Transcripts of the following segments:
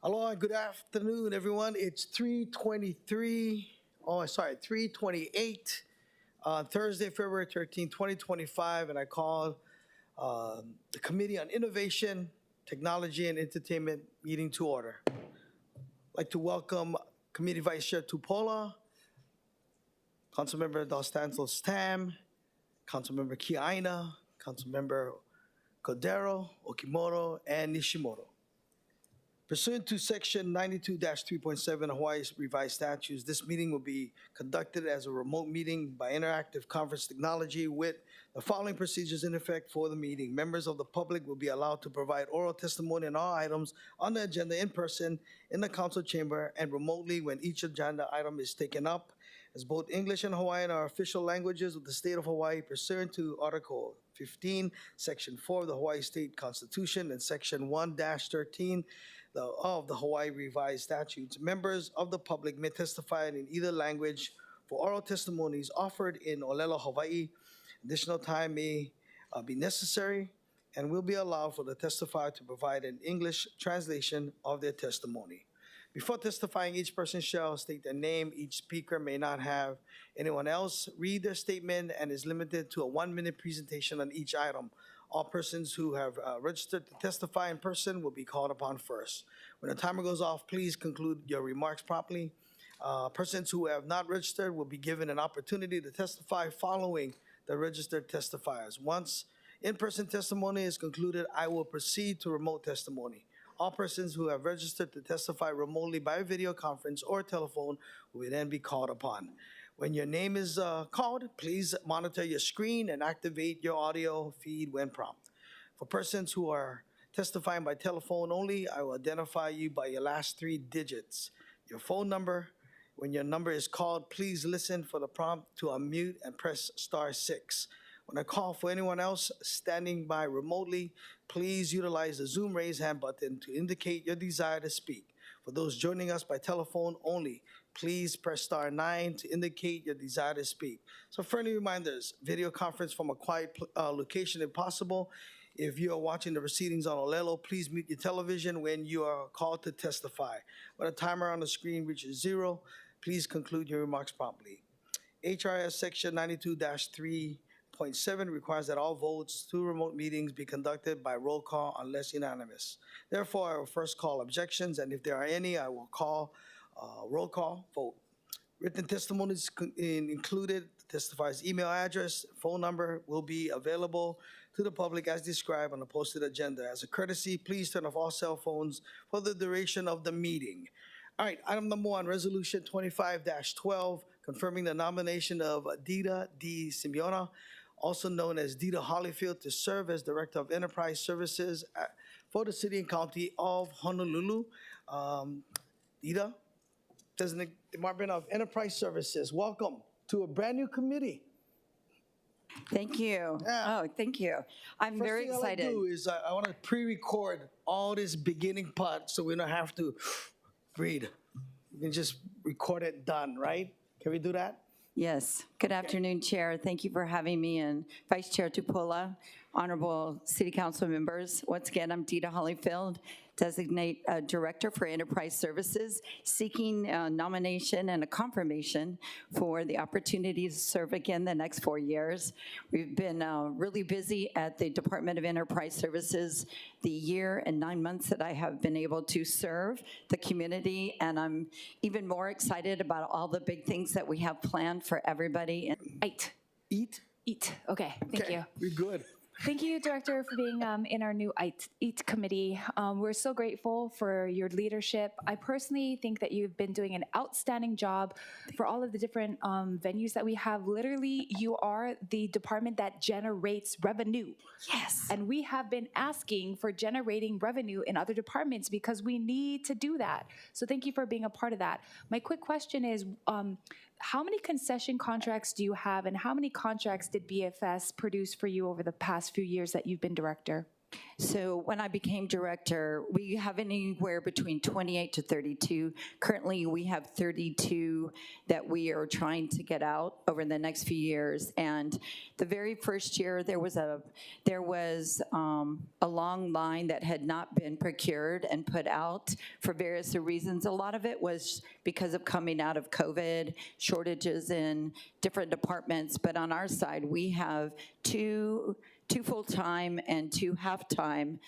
Aloha, good afternoon, everyone. It's 328 on Thursday, February 13, 2025, and I call the Committee on Innovation, Technology, and Entertainment meeting to order. I'd like to welcome Committee Vice Chair Tupola, Councilmember Dos Santos Tam, Councilmember Kiaina, Councilmember Cordero, Okimoto, and Nishimoto. Pursuant to Section 92-3.7 Hawaii's revised statutes, this meeting will be conducted as a remote meeting by interactive conference technology with the following procedures in effect for the meeting. Members of the public will be allowed to provide oral testimony on all items on the agenda in person in the council chamber and remotely when each agenda item is taken up, as both English and Hawaiian are official languages of the state of Hawaii pursuant to Article 15, Section 4 of the Hawaii State Constitution and Section 1-13 of the Hawaii Revised Statutes. Members of the public may testify in either language for oral testimonies offered in Olelo, Hawaii. Additional time may be necessary and will be allowed for the testifier to provide an English translation of their testimony. Before testifying, each person shall state their name. Each speaker may not have anyone else read their statement and is limited to a 1-minute presentation on each item. All persons who have registered to testify in person will be called upon first. When the timer goes off, please conclude your remarks promptly. Persons who have not registered will be given an opportunity to testify following the registered testifiers. Once in-person testimony is concluded, I will proceed to remote testimony. All persons who have registered to testify remotely by video conference or telephone will then be called upon. When your name is called, please monitor your screen and activate your audio feed when prompted. For persons who are testifying by telephone only, I will identify you by your last 3 digits. Your phone number. When your number is called, please listen for the prompt to unmute and press *6. When I call for anyone else standing by remotely, please utilize the Zoom raise hand button to indicate your desire to speak. For those joining us by telephone only, please press *9 to indicate your desire to speak. So friendly reminders, video conference from a quiet location if possible. If you are watching the proceedings on Olelo, please mute your television when you are called to testify. When a timer on the screen reaches 0, please conclude your remarks promptly. HRS Section 92-3.7 requires that all votes to remote meetings be conducted by roll call unless unanimous. Therefore, I will first call objections, and if there are any, I will call roll call vote. Written testimonies included, the testifier's email address, phone number will be available to the public as described on the posted agenda. As a courtesy, please turn off all cell phones for the duration of the meeting. All right, item number 1, Resolution 25-12, confirming the nomination of Dita D. Simeona, also known as Dita Hollyfield, to serve as Director of Enterprise Services for the City and County of Honolulu. Dita, President Department of Enterprise Services, welcome to a brand new committee. Thank you. Yeah. Oh, thank you. I'm First very thing excited. I want to do is I want to pre-record all this beginning part so we don't have to breathe. We can just record it done, right? Can we do that? Yes. Good afternoon, Chair. Thank you for having me, and Vice Chair Tupola, honorable City Council members. Once again, I'm Dita Hollyfield, Designate Director for Enterprise Services, seeking a nomination and a confirmation for the opportunity to serve again the next 4 years. We've been really busy at the Department of Enterprise Services the year and 9 months that I have been able to serve the community, and I'm even more excited about all the big things that we have planned for everybody. Eat? Okay, thank you. We're good. Thank you, Director, for being in our new EAT committee. We're so grateful for your leadership. I personally think that you've been doing an outstanding job for all of the different venues that we have. Literally, you are the department that generates revenue. Yes. And we have been asking for generating revenue in other departments because we need to do that. So thank you for being a part of that. My quick question is, how many concession contracts do you have, and how many contracts did BFS produce for you over the past few years that you've been director? So when I became director, we have anywhere between 28 to 32. Currently, we have 32 that we are trying to get out over the next few years. And the very first year, there was a long line that had not been procured and put out for various reasons. A lot of it was because of coming out of COVID, shortages in different departments. But on our side, we have two full-time and two half-time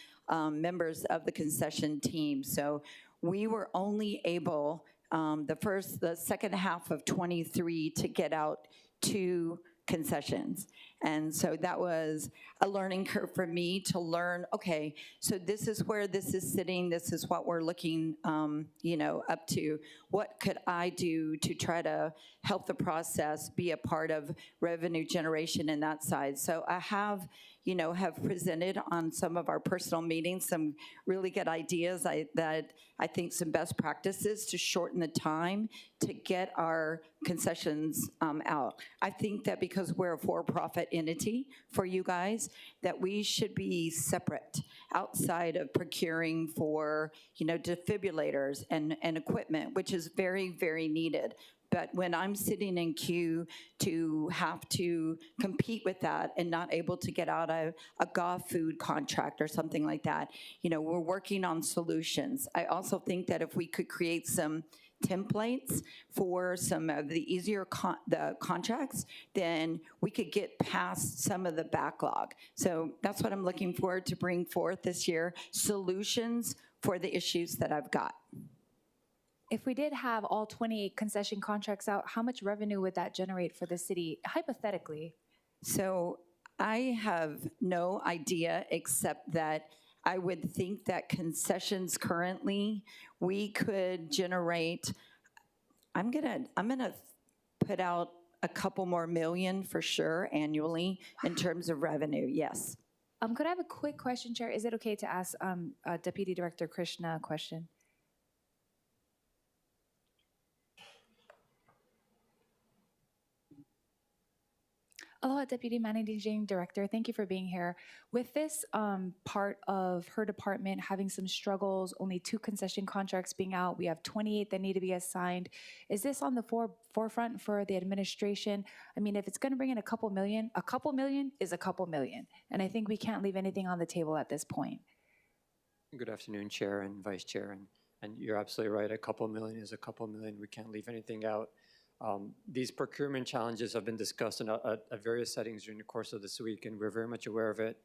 members of the concession team. So we were only able, the second half of 23 to get out 2 concessions. And so that was a learning curve for me to learn, okay, so this is where this is sitting, this is what we're looking, up to. What could I do to try to help the process be a part of revenue generation in that side? So I have presented on some of our personal meetings some really good ideas that I think some best practices to shorten the time to get our concessions out. I think that because we're a for-profit entity for you guys, that we should be separate outside of procuring for, defibrillators and equipment, which is very, very needed. But when I'm sitting in queue to have to compete with that and not able to get out of a golf food contract or something like that, we're working on solutions. I also think that if we could create some templates for some of the easier the contracts, then we could get past some of the backlog. So that's what I'm looking forward to bring forth this year, solutions for the issues that I've got. If we did have all 28 concession contracts out, how much revenue would that generate for the city, hypothetically? So I have no idea, except that I would think that concessions currently, we could generate, I'm gonna put out a couple more million for sure annually in terms of revenue, yes. Could I have a quick question, Chair? Is it okay to ask Deputy Director Krishna a question? Aloha, Deputy Managing Director. Thank you for being here. With this part of her department having some struggles, only 2 concession contracts being out, we have 28 that need to be assigned. Is this on the forefront for the administration? I mean, if it's going to bring in a couple million is a couple million. And I think we can't leave anything on the table at this point. Good afternoon, Chair and Vice Chair. And you're absolutely right. A couple million is a couple million. We can't leave anything out. These procurement challenges have been discussed at various settings during the course of this week, and we're very much aware of it.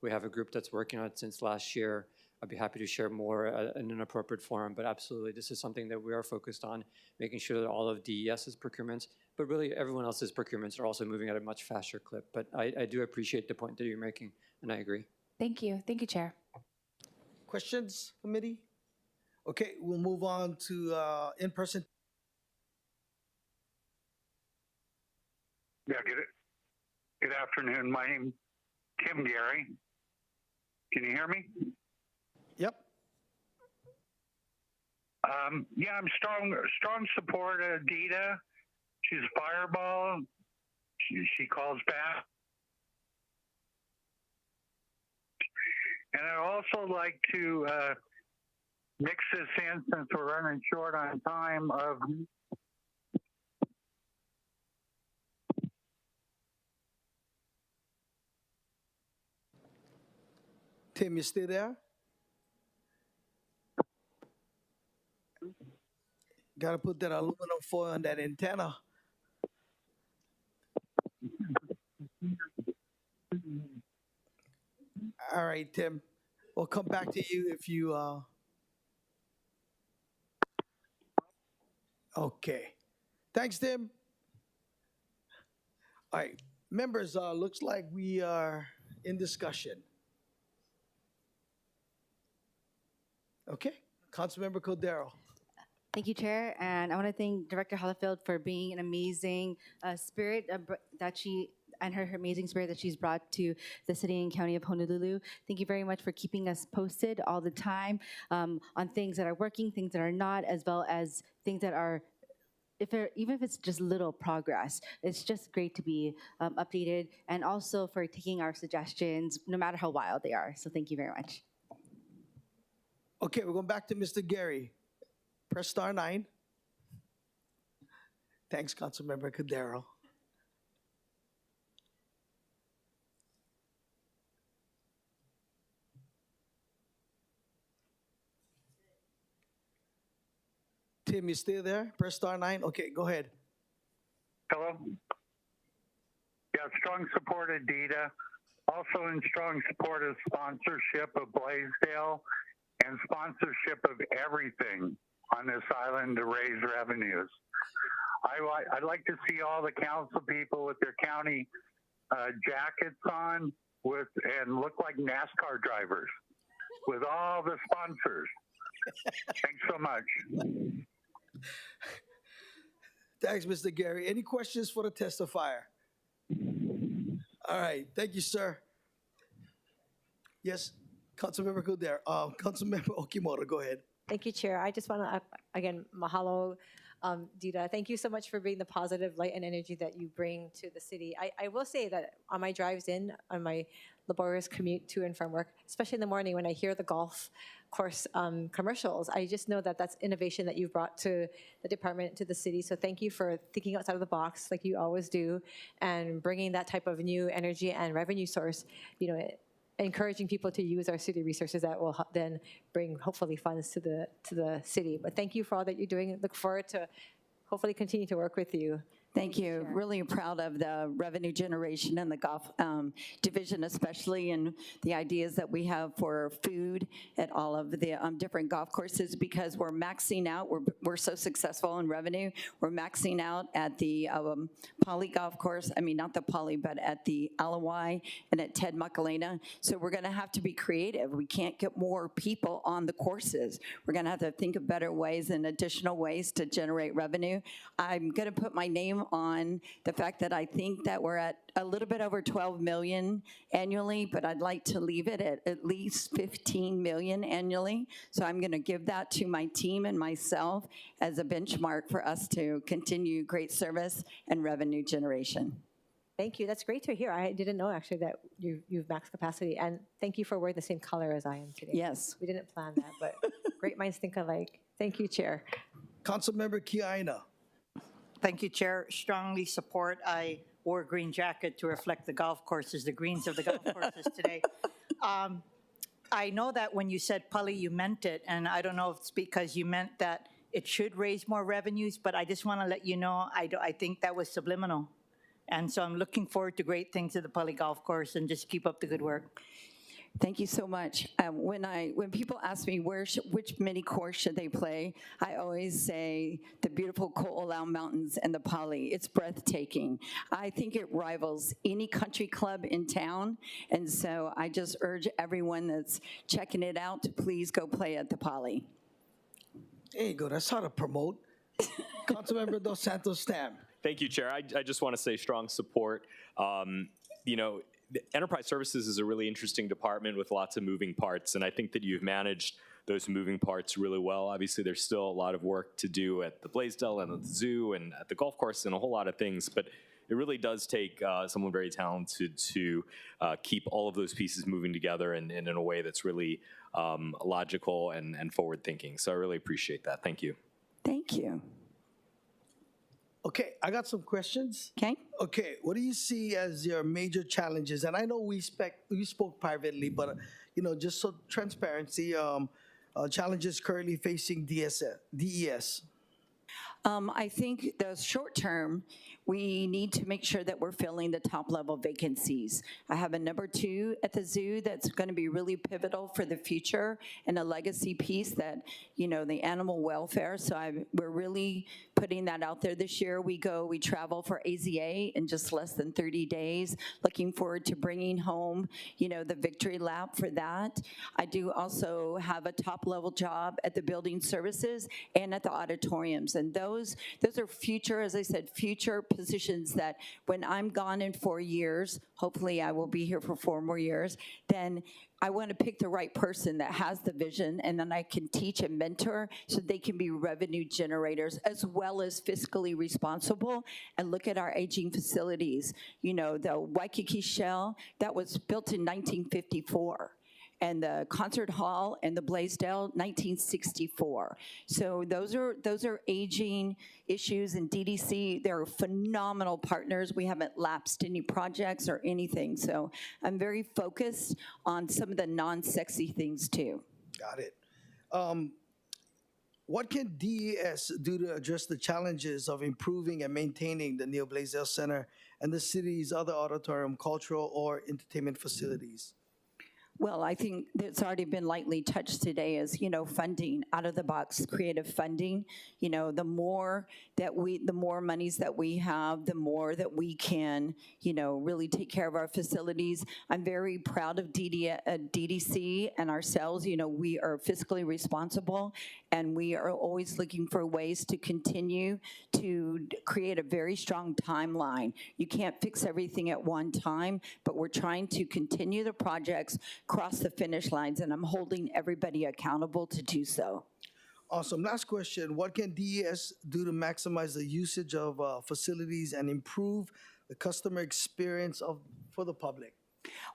We have a group that's working on it since last year. I'd be happy to share more in an appropriate forum, but absolutely, this is something that we are focused on, making sure that all of DES's procurements, but really everyone else's procurements are also moving at a much faster clip. But I do appreciate the point that you're making, and I agree. Thank you. Thank you, Chair. Questions, committee? Okay, we'll move on to in-person. Yeah, good afternoon. My name's Tim Gary. Can you hear me? Yep. Yeah, I'm strong support of Dita. She's a fireball. She calls back. And I'd also like to mix this in, since we're running short on time, of Tim, you still there? Got to put that aluminum foil on that antenna. All right, Tim. We'll come back to you if you. Okay. Thanks, Tim. All right, members. Looks like we are in discussion. Okay, Councilmember Cordero. Thank you, Chair, and I want to thank Director Hollifield for being an amazing spirit that she and her amazing spirit that she's brought to the city and county of Honolulu. Thank you very much for keeping us posted all the time on things that are working, things that are not, as well as things that are even if it's just little progress, it's just great to be updated, and also for taking our suggestions, no matter how wild they are. So thank you very much. Okay, we're going back to Mr. Gary. Press star 9. Thanks, Councilmember Cordero. Tim, you still there? Press star 9. Okay, go ahead. Hello? Yeah, strong support of DITA. Also in strong support of sponsorship of Blaisdell and sponsorship of everything on this island to raise revenues. I'd like to see all the council people with their county jackets on and look like NASCAR drivers with all the sponsors. Thanks so much. Thanks, Mr. Gary. Any questions for the testifier? All right, thank you, sir. Yes, Councilmember Cordero. Councilmember Okimoto, go ahead. Thank you, Chair. I just want to, again, mahalo, DITA. Thank you so much for bringing the positive light and energy that you bring to the city. I will say that on my drives in, on my laborious commute to and from work, especially in the morning when I hear the golf course commercials, I just know that that's innovation that you've brought to the department, to the city. So thank you for thinking outside of the box like you always do and bringing that type of new energy and revenue source, you know, encouraging people to use our city resources that will then bring hopefully funds to the city. But thank you for all that you're doing. Look forward to hopefully continue to work with you. Thank you. Really proud of the revenue generation and the golf division especially, and the ideas that we have for food at all of the different golf courses, because we're maxing out. We're so successful in revenue. We're maxing out at the Poly Golf Course. I mean, not the Poly, but at the Alawai and at Ted Macarena. So we're going to have to be creative. We can't get more people on the courses. We're going to have to think of better ways and additional ways to generate revenue. I'm going to put my name on the fact that I think that we're at a little bit over 12 million annually, but I'd like to leave it at least 15 million annually. So I'm going to give that to my team and myself as a benchmark for us to continue great service and revenue generation. Thank you. That's great to hear. I didn't know actually that you've maxed capacity, and thank you for wearing the same color as I am today. Yes. We didn't plan that, but great minds think alike. Thank you, Chair. Councilmember Kiaina. Thank you, Chair. Strongly support. I wore a green jacket to reflect the golf courses, the greens of the golf courses today. I know that when you said Pali, you meant it, and I don't know if it's because you meant that it should raise more revenues, but I just want to let you know, I think that was subliminal. And so I'm looking forward to great things at the Pali Golf Course, and just keep up the good work. Thank you so much. When people ask me which mini course should they play, I always say the beautiful Ko'olau Mountains and the Pali. It's breathtaking. I think it rivals any country club in town, and so I just urge everyone that's checking it out to please go play at the Pali. There you go. That's how to promote. Councilmember Dos Santos Stam. Thank you, Chair. I just want to say strong support. You know, Enterprise Services is a really interesting department with lots of moving parts, and I think that you've managed those moving parts really well. Obviously, there's still a lot of work to do at the Blaisdell and at the zoo and at the golf course and a whole lot of things, but it really does take someone very talented to keep all of those pieces moving together and in a way that's really logical and forward-thinking. So I really appreciate that. Thank you. Thank you. Okay, I got some questions. Okay. Okay, what do you see as your major challenges? And I know we spoke privately, but you know, just so transparency, challenges currently facing DES. I think the short term, we need to make sure that we're filling the top level vacancies. I have a number 2 at the zoo that's going to be really pivotal for the future and a legacy piece that, you know, the animal welfare. So we're really putting that out there this year. We travel for AZA in just less than 30 days. Looking forward to bringing home, you know, the victory lap for that. I do also have a top level job at the building services and at the auditoriums. And those are future, as I said, future positions that when I'm gone in 4 years, hopefully I will be here for 4 more years, then I want to pick the right person that has the vision, and then I can teach and mentor so they can be revenue generators as well as fiscally responsible. And look at our aging facilities. You know, the Waikiki Shell, that was built in 1954. And the concert hall and the Blaisdell, 1964. So those are aging issues, and DDC, they're phenomenal partners. We haven't lapsed any projects or anything. So I'm very focused on some of the non-sexy things too. Got it. What can DES do to address the challenges of improving and maintaining the Neil Blaisdell Center and the city's other auditorium, cultural, or entertainment facilities? Well, I think it's already been lightly touched today is, you know, funding, out-of-the-box creative funding. You know, the more monies that we have, the more that we can, you know, really take care of our facilities. I'm very proud of DDC and ourselves. You know, we are fiscally responsible, and we are always looking for ways to continue to create a very strong timeline. You can't fix everything at one time, but we're trying to continue the projects, cross the finish lines, and I'm holding everybody accountable to do so. Awesome. Last question. What can DES do to maximize the usage of facilities and improve the customer experience for the public?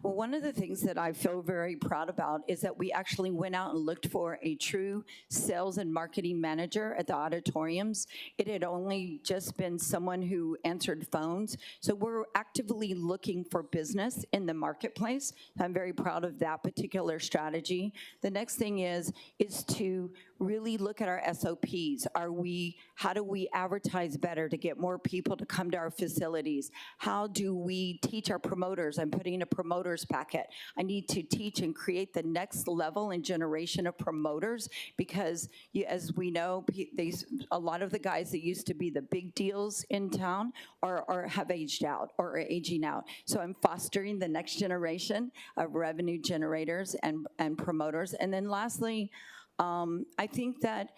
Well, one of the things that I feel very proud about is that we actually went out and looked for a true sales and marketing manager at the auditoriums. It had only just been someone who answered phones. So we're actively looking for business in the marketplace. I'm very proud of that particular strategy. The next thing is to really look at our SOPs. How do we advertise better to get more people to come to our facilities? How do we teach our promoters? I'm putting a promoters packet. I need to teach and create the next level and generation of promoters because, as we know, a lot of the guys that used to be the big deals in town have aged out or are aging out. So I'm fostering the next generation of revenue generators and promoters. And then lastly, I think that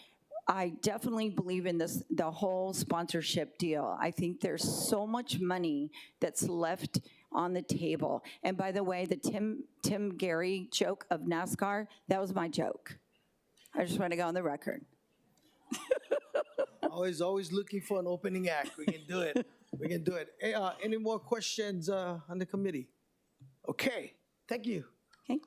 I definitely believe in the whole sponsorship deal. I think there's so much money that's left on the table. And by the way, the Tim Gary joke of NASCAR, that was my joke. I just want to go on the record. Always looking for an opening act. We can do it. We can do it. Hey, any more questions on the committee? Okay, thank you. Okay.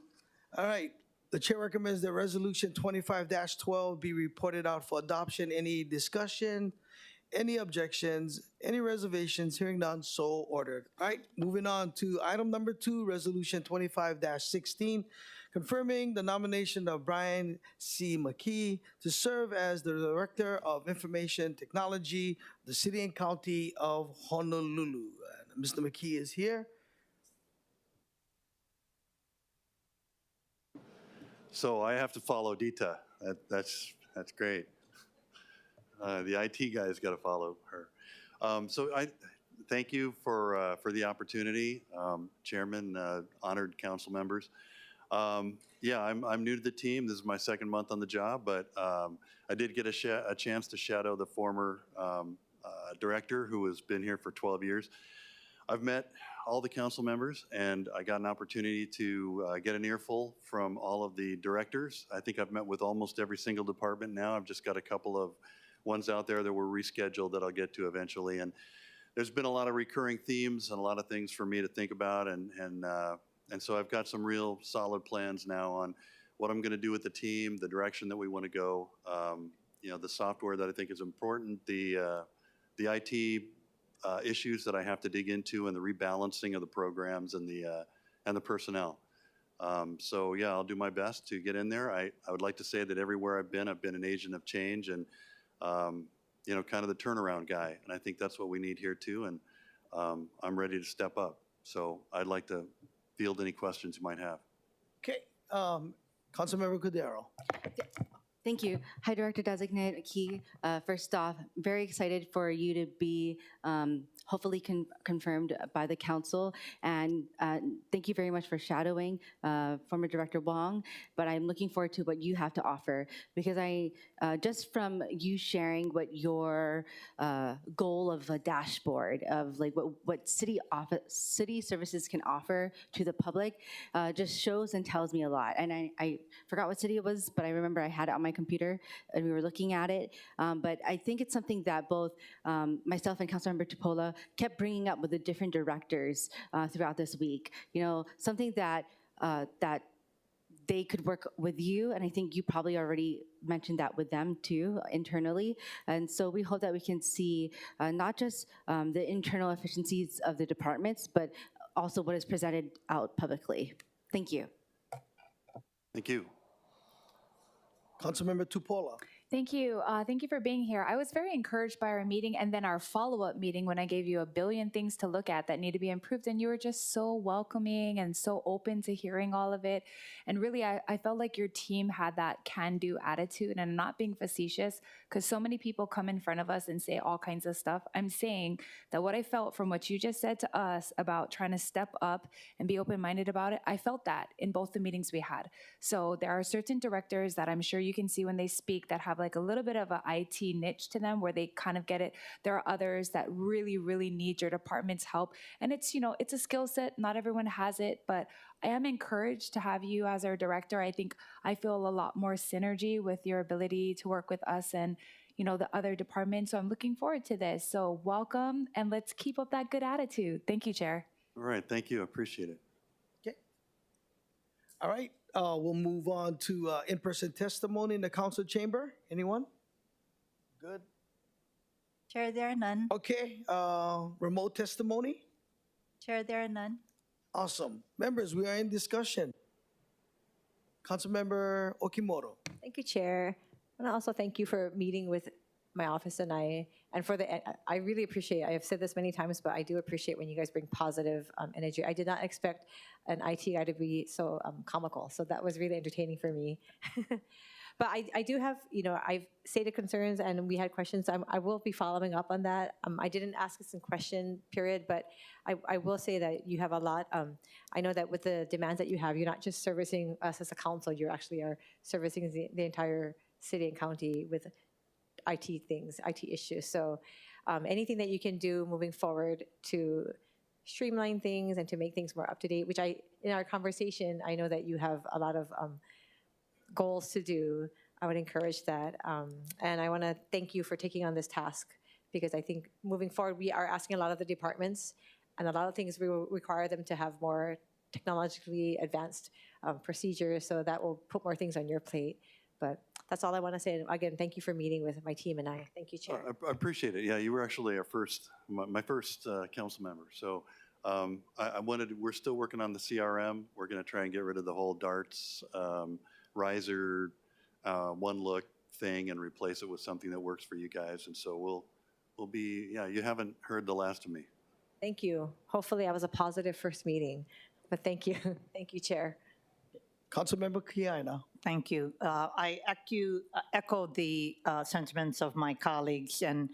All right. The chair recommends that Resolution 25-12 be reported out for adoption. Any discussion? Any objections? Any reservations? Hearing none, so ordered. All right, moving on to item number 2, Resolution 25-16, confirming the nomination of Brian C. McKee to serve as the Director of Information Technology, the City and County of Honolulu. Mr. McKee is here. So I have to follow Dita. That's great. The IT guy's got to follow her. So I thank you for the opportunity, Chairman, honored council members. Yeah, I'm new to the team. This is my second month on the job, but I did get a chance to shadow the former director who has been here for 12 years. I've met all the council members, and I got an opportunity to get an earful from all of the directors. I think I've met with almost every single department now. I've just got a couple of ones out there that were rescheduled that I'll get to eventually. And there's been a lot of recurring themes and a lot of things for me to think about, and so I've got some real solid plans now on what I'm going to do with the team, the direction that we want to go. You know, the software that I think is important, the IT issues that I have to dig into, and the rebalancing of the programs and the personnel. So yeah, I'll do my best to get in there. I would like to say that everywhere I've been an agent of change and you know, kind of the turnaround guy. And I think that's what we need here too. And I'm ready to step up. So I'd like to field any questions you might have. Okay, Councilmember Cordero. Thank you. Hi, Director Designate Key. First off, very excited for you to be hopefully confirmed by the council. And thank you very much for shadowing former Director Wong. But I'm looking forward to what you have to offer, because just from you sharing what your goal of a dashboard of like what city services can offer to the public just shows and tells me a lot. And I forgot what city it was, but I remember I had it on my computer and we were looking at it. But I think it's something that both myself and Councilmember Tupola kept bringing up with the different directors throughout this week. You know, something that they could work with you, and I think you probably already mentioned that with them too internally. And so we hope that we can see not just the internal efficiencies of the departments, but also what is presented out publicly. Thank you. Thank you. Councilmember Tupola. Thank you. Thank you for being here. I was very encouraged by our meeting and then our follow-up meeting when I gave you a billion things to look at that need to be improved, and you were just so welcoming and so open to hearing all of it. And really, I felt like your team had that can-do attitude, and I'm not being facetious because so many people come in front of us and say all kinds of stuff. I'm saying that what I felt from what you just said to us about trying to step up and be open-minded about it, I felt that in both the meetings we had. So there are certain directors that I'm sure you can see when they speak that have like a little bit of an IT niche to them where they kind of get it. There are others that really, really need your department's help. And it's, you know, it's a skill set. Not everyone has it, but I am encouraged to have you as our director. I think I feel a lot more synergy with your ability to work with us and, you know, the other departments. So I'm looking forward to this. So welcome, and let's keep up that good attitude. Thank you, Chair. All right, thank you, appreciate it. Okay. All right, we'll move on to in-person testimony in the council chamber. Anyone? Good. Chair, there are none. Okay, remote testimony? Chair, there are none. Awesome. Members, we are in discussion. Councilmember Okimoto. Thank you, Chair. And also thank you for meeting with my office and I really appreciate, I have said this many times, but I do appreciate when you guys bring positive energy. I did not expect an IT guy to be so comical, so that was really entertaining for me. But I do have, you know, I've stated concerns and we had questions. I will be following up on that. I didn't ask this in question period, but I will say that you have a lot. I know that with the demands that you have, you're not just servicing us as a council, you actually are servicing the entire city and county with IT things, IT issues. So anything that you can do moving forward to streamline things and to make things more up to date, which in our conversation, I know that you have a lot of goals to do. I would encourage that. And I want to thank you for taking on this task, because I think moving forward, we are asking a lot of the departments, and a lot of things we will require them to have more technologically advanced procedures, so that will put more things on your plate. But that's all I want to say. And again, thank you for meeting with my team and I. Thank you, Chair. I appreciate it. Yeah, you were actually my first council member. So we're still working on the CRM. We're going to try and get rid of the whole darts, riser, one look thing and replace it with something that works for you guys. And so we'll be, yeah, you haven't heard the last of me. Thank you. Hopefully I was a positive first meeting, but thank you. Thank you, Chair. Councilmember Kiana. Thank you. I echo the sentiments of my colleagues, and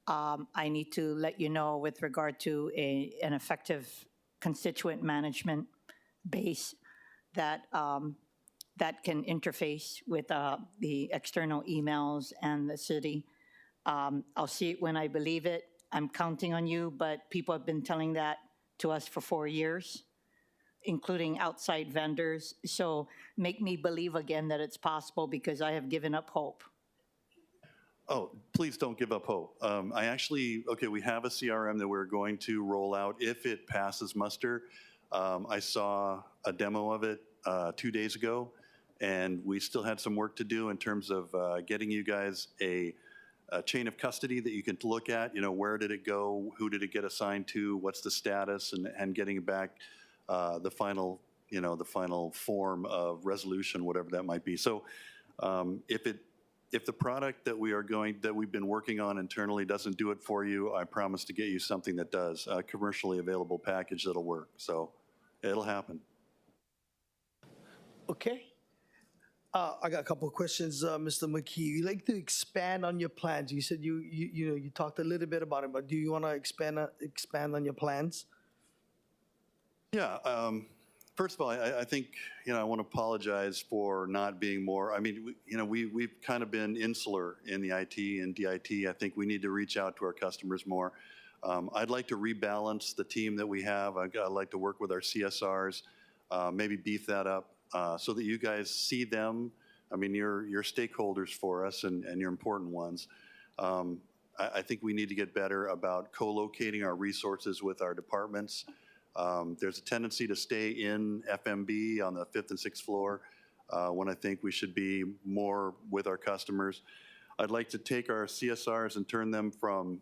I need to let you know with regard to an effective constituent management base that that can interface with the external emails and the city. I'll see it when I believe it. I'm counting on you, but people have been telling that to us for 4 years, including outside vendors. So make me believe again that it's possible, because I have given up hope. Oh, please don't give up hope. We have a CRM that we're going to roll out if it passes muster. I saw a demo of it 2 days ago, and we still had some work to do in terms of getting you guys a chain of custody that you can look at. You know, where did it go? Who did it get assigned to? What's the status? And getting it back the final form of resolution, whatever that might be. So if the product that we've been working on internally doesn't do it for you, I promise to get you something that does, a commercially available package that'll work. So it'll happen. Okay. I got a couple of questions, Mr. McKee. You'd like to expand on your plans. You said you talked a little bit about it, but do you want to expand on your plans? Yeah. First of all, I think, I want to apologize for not being more, I mean, we've kind of been insular in the IT and DIT. I think we need to reach out to our customers more. I'd like to rebalance the team that we have. I'd like to work with our CSRs, maybe beef that up so that you guys see them. I mean, you're stakeholders for us and you're important ones. I think we need to get better about co-locating our resources with our departments. There's a tendency to stay in FMB on the 5th and 6th floor when I think we should be more with our customers. I'd like to take our CSRs and turn them from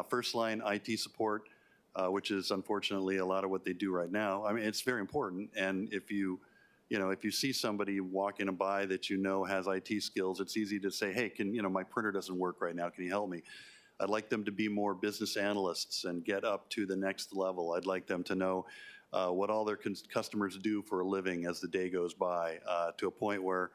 first line IT support, which is unfortunately a lot of what they do right now. I mean, it's very important. And if you see somebody walking by that has IT skills, it's easy to say, hey, my printer doesn't work right now. Can you help me? I'd like them to be more business analysts and get up to the next level. I'd like them to know what all their customers do for a living as the day goes by, to a point where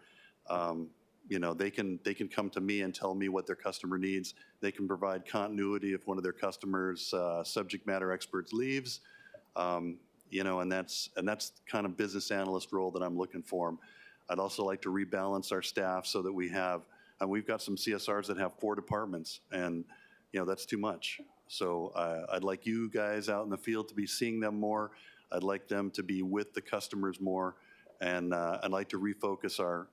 they can come to me and tell me what their customer needs. They can provide continuity if one of their customers' subject matter experts leaves, and that's kind of business analyst role that I'm looking for. I'd also like to rebalance our staff so that we've got some CSRs that have 4 departments, and that's too much. So I'd like you guys out in the field to be seeing them more. I'd like them to be with the customers more, and I'd like to refocus our,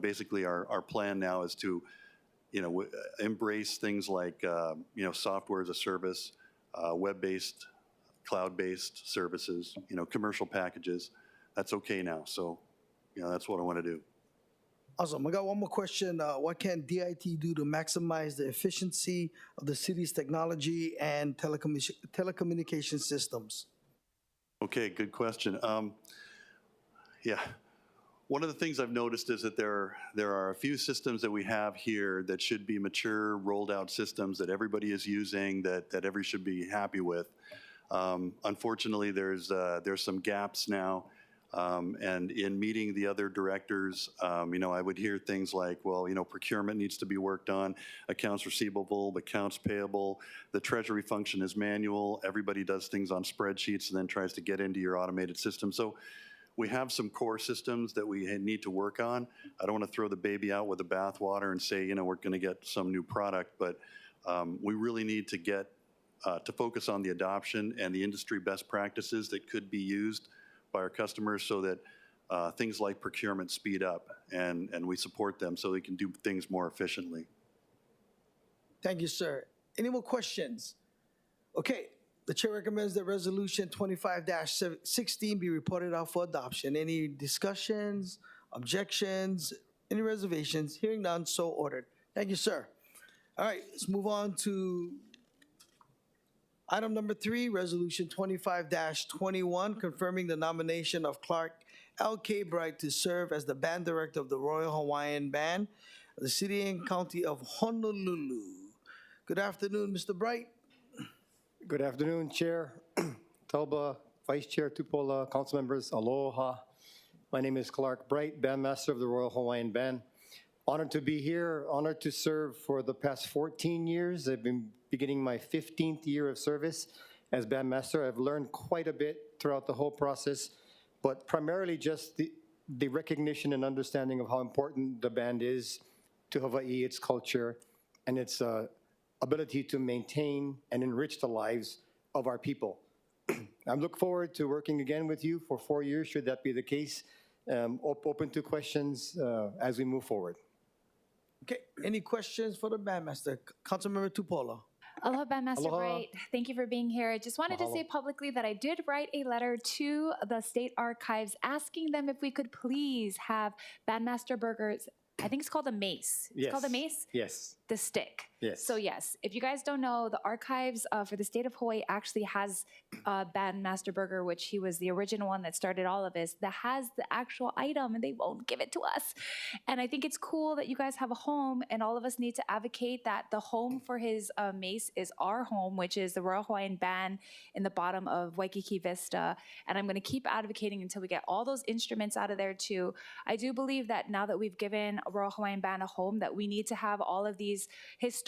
basically our plan now is to, embrace things like, software as a service, web-based, cloud-based services, commercial packages. That's okay now. So, that's what I want to do. Awesome. I got one more question. What can DIT do to maximize the efficiency of the city's technology and telecommunication systems? Okay, good question. Yeah. One of the things I've noticed is that there are a few systems that we have here that should be mature, rolled out systems that everybody is using, that everybody should be happy with. Unfortunately, there's some gaps now. And in meeting the other directors, I would hear things like, well, procurement needs to be worked on, accounts receivable, accounts payable, the treasury function is manual, everybody does things on spreadsheets and then tries to get into your automated system. So we have some core systems that we need to work on. I don't want to throw the baby out with the bathwater and say, we're going to get some new product, but we really need to get to focus on the adoption and the industry best practices that could be used by our customers so that things like procurement speed up and we support them so they can do things more efficiently. Thank you, sir. Any more questions? Okay, the chair recommends that resolution 25-16 be reported out for adoption. Any discussions, objections, any reservations? Hearing none, so ordered. Thank you, sir. All right, let's move on to item number 3, resolution 25-21, confirming the nomination of Clark L.K. Bright to serve as the band director of the Royal Hawaiian Band of the City and County of Honolulu. Good afternoon, Mr. Bright. Good afternoon, Chair, Talba, Vice Chair Tupola, council members, aloha. My name is Clark Bright, bandmaster of the Royal Hawaiian Band. Honored to be here, honored to serve for the past 14 years. I've been beginning my 15th year of service as bandmaster. I've learned quite a bit throughout the whole process, but primarily just the recognition and understanding of how important the band is to Hawaii, its culture, and its ability to maintain and enrich the lives of our people. I look forward to working again with you for 4 years, should that be the case. Open to questions as we move forward. Okay, any questions for the bandmaster? Councilmember Tupola. Aloha, Bandmaster Aloha. Bright. Thank you for being here. I just wanted to say publicly that I did write a letter to the state archives asking them if we could please have Bandmaster Burgers. I think it's called a mace. It's called a mace? Yes. the stick. Yes. So yes, if you guys don't know, the archives for the state of Hawaii actually has Bandmaster Burger, which he was the original one that started all of this, that has the actual item, and they won't give it to us. And I think it's cool that you guys have a home, and all of us need to advocate that the home for his mace is our home, which is the Royal Hawaiian Band in the bottom of Waikiki Vista. And I'm going to keep advocating until we get all those instruments out of there too. I do believe that now that we've given Royal Hawaiian Band a home, that we need to have all of these historical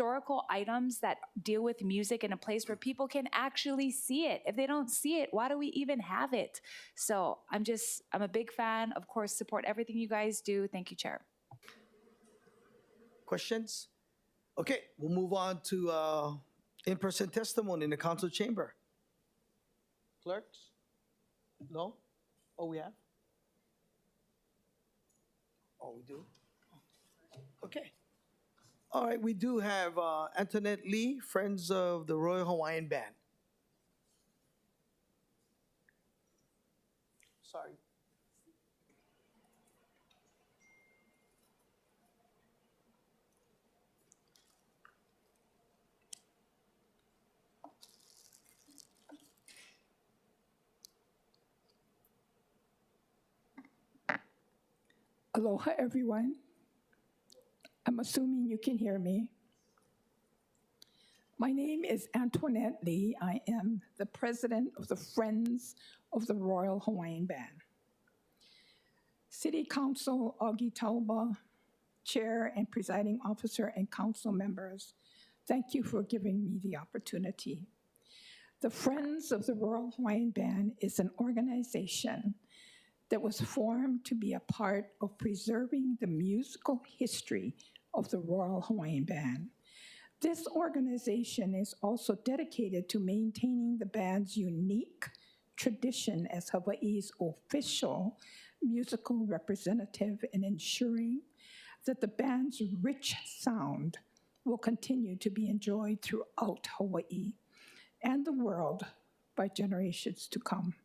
items that deal with music in a place where people can actually see it. If they don't see it, why do we even have it? So I'm a big fan. Of course, support everything you guys do. Thank you, Chair. Questions? Okay, we'll move on to in-person testimony in the council chamber. Clerks? No? Oh, we have? Oh, we do? Okay. All right, we do have Antoinette Lee, Friends of the Royal Hawaiian Band. Sorry. Aloha, everyone. I'm assuming you can hear me. My name is Antoinette Lee. I am the president of the Friends of the Royal Hawaiian Band. City Council Augie Tauba, Chair and Presiding Officer and Council members, thank you for giving me the opportunity. The Friends of the Royal Hawaiian Band is an organization that was formed to be a part of preserving the musical history of the Royal Hawaiian Band. This organization is also dedicated to maintaining the band's unique tradition as Hawaii's official musical representative and ensuring that the band's rich sound will continue to be enjoyed throughout Hawaii and the world by generations to come.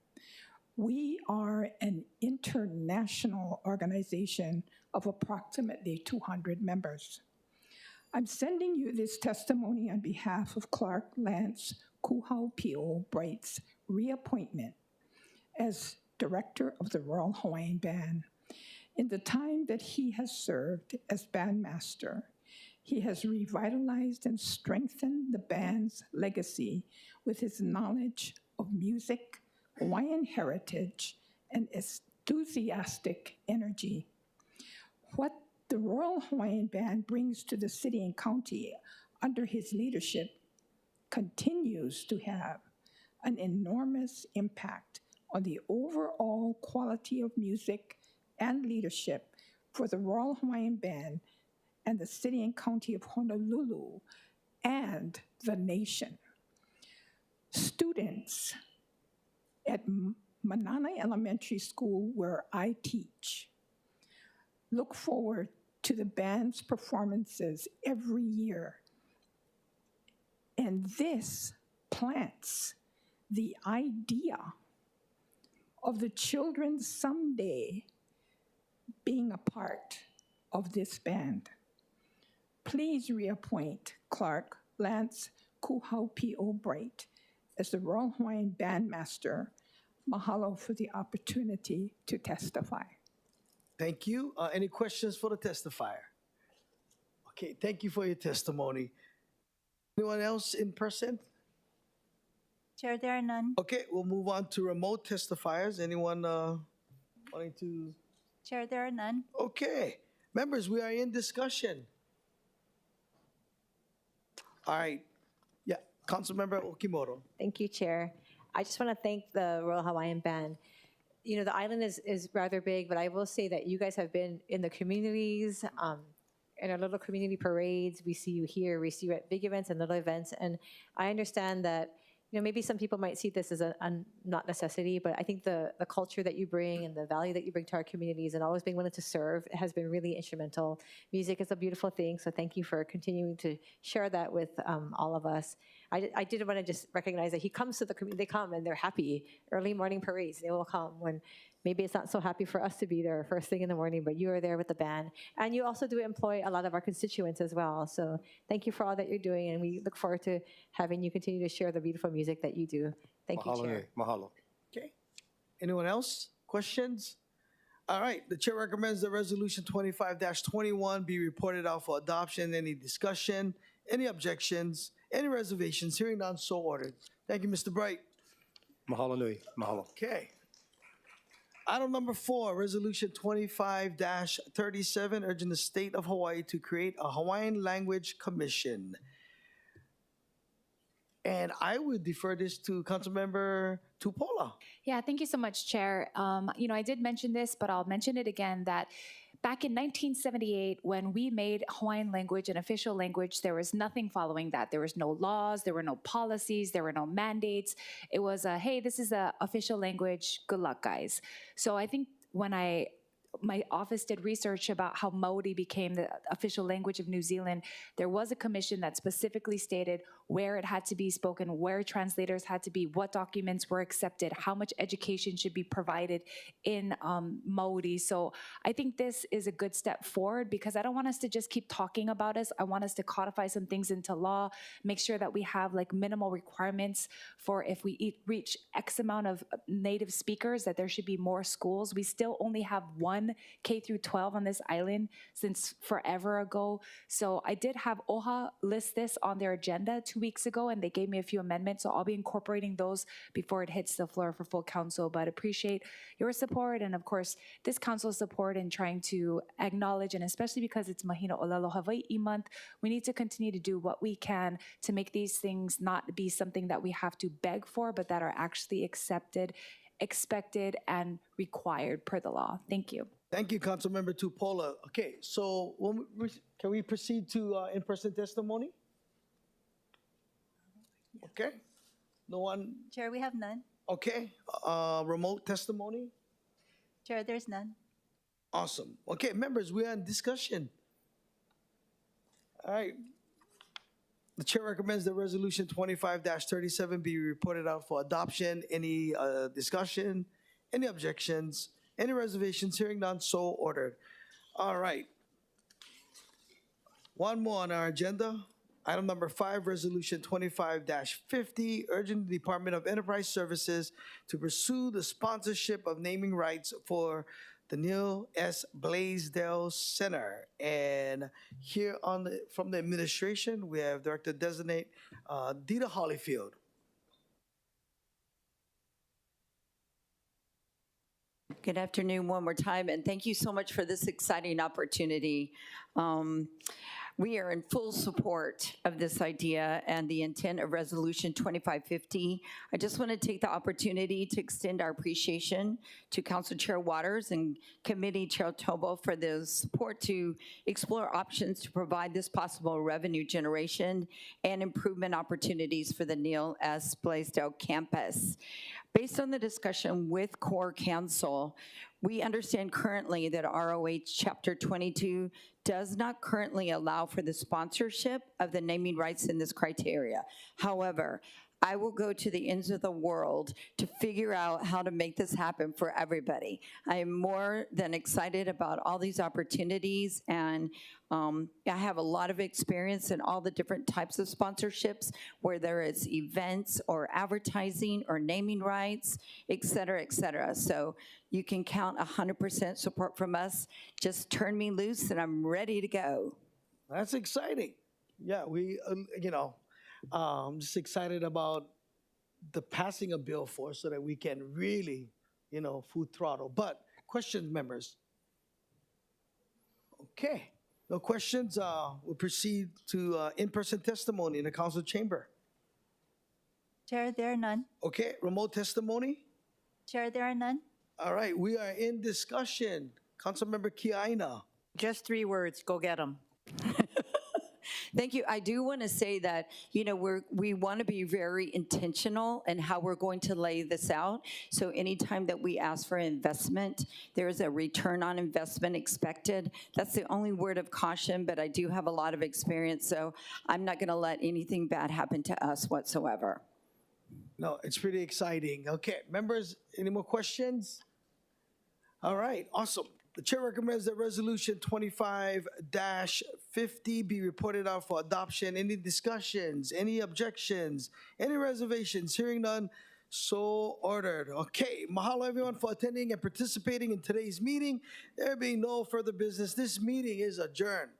We are an international organization of approximately 200 members. I'm sending you this testimony on behalf of Clark Lance Kuhaupio Bright's reappointment as director of the Royal Hawaiian Band. In the time that he has served as bandmaster, he has revitalized and strengthened the band's legacy with his knowledge of music, Hawaiian heritage, and enthusiastic energy. What the Royal Hawaiian Band brings to the city and county under his leadership continues to have an enormous impact on the overall quality of music and leadership for the Royal Hawaiian Band and the city and county of Honolulu and the nation. Students at Manana Elementary School, where I teach, look forward to the band's performances every year. And this plants the idea of the children someday being a part of this band. Please reappoint Clark Lance Kuhaupio Bright as the Royal Hawaiian Bandmaster. Mahalo for the opportunity to testify. Thank you. Any questions for the testifier? Okay, thank you for your testimony. Anyone else in person? Chair, there are none. Okay, we'll move on to remote testifiers. Anyone wanting to? Chair, there are none. Okay, members, we are in discussion. All right, yeah, Councilmember Okimoto. Thank you, Chair. I just want to thank the Royal Hawaiian Band. You know, the island is rather big, but I will say that you guys have been in the communities, in our little community parades. We see you here, we see you at big events and little events. And I understand that, you know, maybe some people might see this as a not necessity, but I think the culture that you bring and the value that you bring to our communities and always being willing to serve has been really instrumental. Music is a beautiful thing, so thank you for continuing to share that with all of us. I did want to just recognize that he comes to the community, they come and they're happy. Early morning parades, they will come when maybe it's not so happy for us to be there first thing in the morning, but you are there with the band. And you also do employ a lot of our constituents as well. So thank you for all that you're doing, and we look forward to having you continue to share the beautiful music that you do. Thank you, Mahalo, Chair. nui. Mahalo. Okay. Anyone else? Questions? All right. The chair recommends that Resolution 25-21 be reported out for adoption. Any discussion? Any objections? Any reservations? Hearing none, so ordered. Thank you, Mr. Bright. Mahalo nui. Mahalo. Okay. Item number 4, Resolution 25-37, urging the state of Hawaii to create a Hawaiian Language Commission. And I would defer this to Councilmember Tupola. Yeah, thank you so much, Chair. I did mention this, but I'll mention it again that back in 1978, when we made Hawaiian language an official language, there was nothing following that. There was no laws, there were no policies, there were no mandates. It was hey, this is an official language, good luck, guys. So I think when my office did research about how Maori became the official language of New Zealand, there was a commission that specifically stated where it had to be spoken, where translators had to be, what documents were accepted, how much education should be provided in Maori. So I think this is a good step forward because I don't want us to just keep talking about us. I want us to codify some things into law, make sure that we have like minimal requirements for if we reach X amount of native speakers, that there should be more schools. We still only have one K through 12 on this island since forever ago. So I did have OHA list this on their agenda 2 weeks ago, and they gave me a few amendments. So I'll be incorporating those before it hits the floor for full council. But appreciate your support and, of course, this council's support in trying to acknowledge, and especially because it's Mahina Olelo Hawaii month, we need to continue to do what we can to make these things not be something that we have to beg for, but that are actually accepted, expected, and required per the law. Thank you. Thank you, Councilmember Tupola. Okay, so can we proceed to in-person testimony? Okay. No one? Chair, we have none. Okay. Remote testimony? Chair, there's none. Awesome. Okay, members, we are in discussion. All right. The chair recommends that Resolution 25-37 be reported out for adoption. Any discussion? Any objections? Any reservations? Hearing none, so ordered. All right. One more on our agenda. Item number 5, Resolution 25-50, urging the Department of Enterprise Services to pursue the sponsorship of naming rights for the Neil S. Blaisdell Center. And here from the administration, we have Director-Designate Dita Hollyfield. Good afternoon one more time, and thank you so much for this exciting opportunity. We are in full support of this idea and the intent of Resolution 2550. I just want to take the opportunity to extend our appreciation to Council Chair Waters and Committee Chair Tobo for the support to explore options to provide this possible revenue generation and improvement opportunities for the Neil S. Blaisdell campus. Based on the discussion with Core Council, we understand currently that ROH Chapter 22 does not currently allow for the sponsorship of the naming rights in this criteria. However, I will go to the ends of the world to figure out how to make this happen for everybody. I am more than excited about all these opportunities, and I have a lot of experience in all the different types of sponsorships, whether it's events or advertising or naming rights, et cetera, et cetera. So you can count 100% support from us. Just turn me loose and I'm ready to go. That's exciting. Yeah, we, I'm just excited about the passing a bill for us so that we can really, full throttle. But questions, members? Okay, no questions. We'll proceed to in-person testimony in the council chamber. Chair, there are none. Okay, remote testimony? Chair, there are none. All right, we are in discussion. Councilmember Kiaina. Just 3 words, go get them. Thank you. I do want to say that, we want to be very intentional in how we're going to lay this out. So anytime that we ask for investment, there is a return on investment expected. That's the only word of caution, but I do have a lot of experience, so I'm not going to let anything bad happen to us whatsoever. No, it's pretty exciting. Okay, members, any more questions? All right, awesome. The chair recommends that Resolution 25-50 be reported out for adoption. Any discussions, any objections, any reservations? Hearing none, so ordered. Okay, mahalo everyone for attending and participating in today's meeting. There being no further business, this meeting is adjourned.